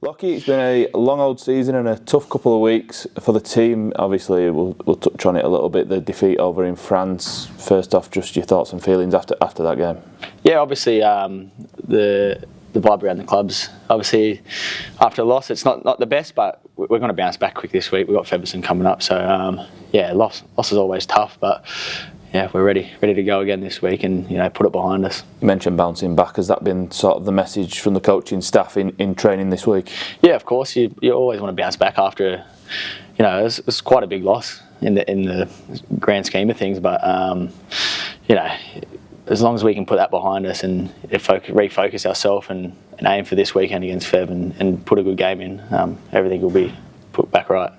Lockie, it's been a long old season and a tough couple of weeks for the team. Obviously, we'll touch on it a little bit, the defeat over in France. First off, just your thoughts and feelings after that game. Yeah, obviously the vibe around the clubs. Obviously, after a loss, it's not the best, but we're going to bounce back quick this week. We've got Featherstone coming up, so yeah, loss is always tough, but yeah, we're ready to go again this week and put it behind us. You mentioned bouncing back. Has that been sort of the message from the coaching staff in training this week? Yeah, of course. You always want to bounce back after, it's quite a big loss in the grand scheme of things, but as long as we can put that behind us and refocus ourselves and aim for this weekend against Fev and put a good game in, everything will be put back right.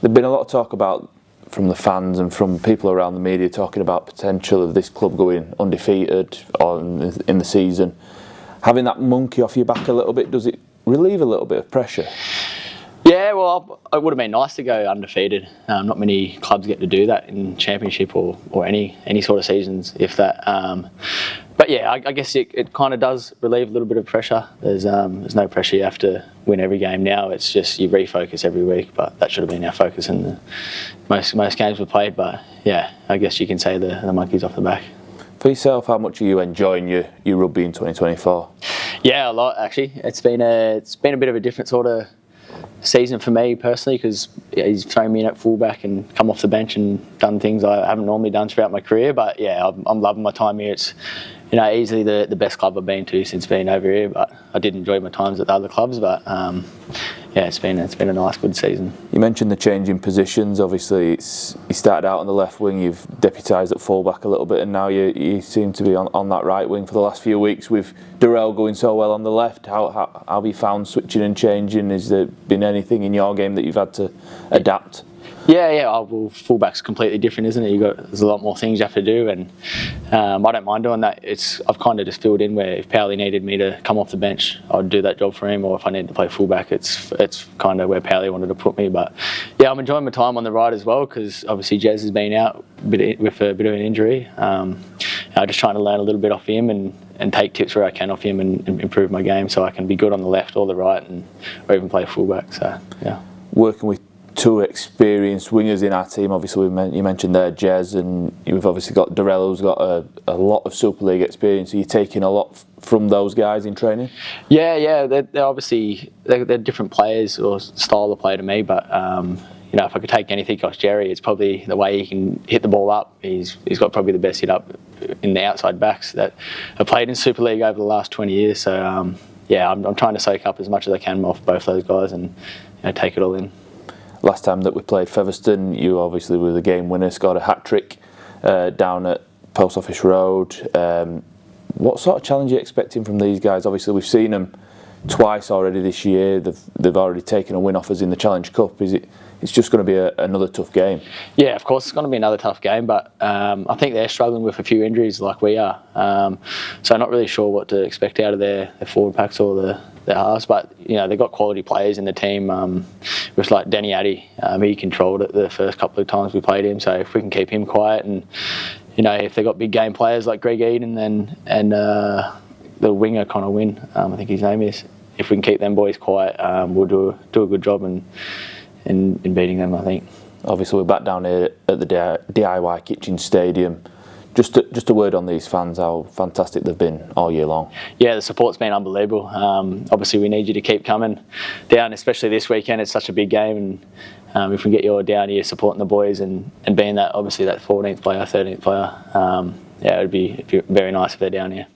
There's been a lot of talk about from the fans and from people around the media talking about potential of this club going undefeated in the season. Having that monkey off your back a little bit, does it relieve a little bit of pressure? Yeah, well, it would have been nice to go undefeated. Not many clubs get to do that in championship or any sort of seasons, if that. But yeah, I guess it kind of does relieve a little bit of pressure. There's no pressure. You have to win every game now. It's just you refocus every week. But that should have been our focus in the most games we played. But yeah, I guess you can say the monkey's off the back. For yourself, how much are you enjoying your rugby in 2024? Yeah, a lot actually. It's been a bit of a different sort of season for me personally, because he's thrown me in at fullback and come off the bench and done things I haven't normally done throughout my career. But yeah, I'm loving my time here. It's easily the best club I've been to since being over here. But I did enjoy my times at the other clubs. But yeah, it's been a nice, good season. You mentioned the change in positions. Obviously, you started out on the left wing. You've deputised at fullback a little bit, and now you seem to be on that right wing for the last few weeks with Darrell going so well on the left. How have you found switching and changing? Has there been anything in your game that you've had to adapt? Yeah. Well, fullback's completely different, isn't it? There's a lot more things you have to do, and I don't mind doing that. I've kind of just filled in where if Powley needed me to come off the bench, I'd do that job for him, or if I needed to play fullback, it's kind of where Powley wanted to put me. But yeah, I'm enjoying my time on the right as well, because obviously Jez has been out with a bit of an injury. I'm just trying to learn a little bit off him and take tips where I can off him and improve my game so I can be good on the left or the right or even play fullback. So yeah. Working with two experienced wingers in our team, obviously you mentioned there Jez, and you've obviously got Darrell, who's got a lot of Super League experience. Are you taking a lot from those guys in training? Yeah, they're obviously they're different players or style of play to me, but if I could take anything off Jerry, it's probably the way he can hit the ball up. He's got probably the best hit up in the outside backs that have played in Super League over the last 20 years. So yeah, I'm trying to soak up as much as I can off both those guys and take it all in. Last time that we played Featherstone, you obviously were the game winner, scored a hat-trick down at Post Office Road. What sort of challenge are you expecting from these guys? Obviously, we've seen them twice already this year. They've already taken a win off us in the Challenge Cup. It's just going to be another tough game? Yeah, of course, it's going to be another tough game, but I think they're struggling with a few injuries like we are. So I'm not really sure what to expect out of their forward packs or their halves, but they've got quality players in the team. With like Danny Addy, he controlled it the first couple of times we played him. So if we can keep him quiet, and if they've got big game players like Greg Eden and the winger Connor Wynn, I think his name is. If we can keep them boys quiet, we'll do a good job in beating them, I think. Obviously, we're back down here at the DIY Kitchen Stadium. Just a word on these fans, how fantastic they've been all year long. Yeah, the support's been unbelievable. Obviously, we need you to keep coming down, especially this weekend. It's such a big game, and if we get you all down here supporting the boys and being that 14th player, 13th player, yeah, it'd be very nice if they're down here.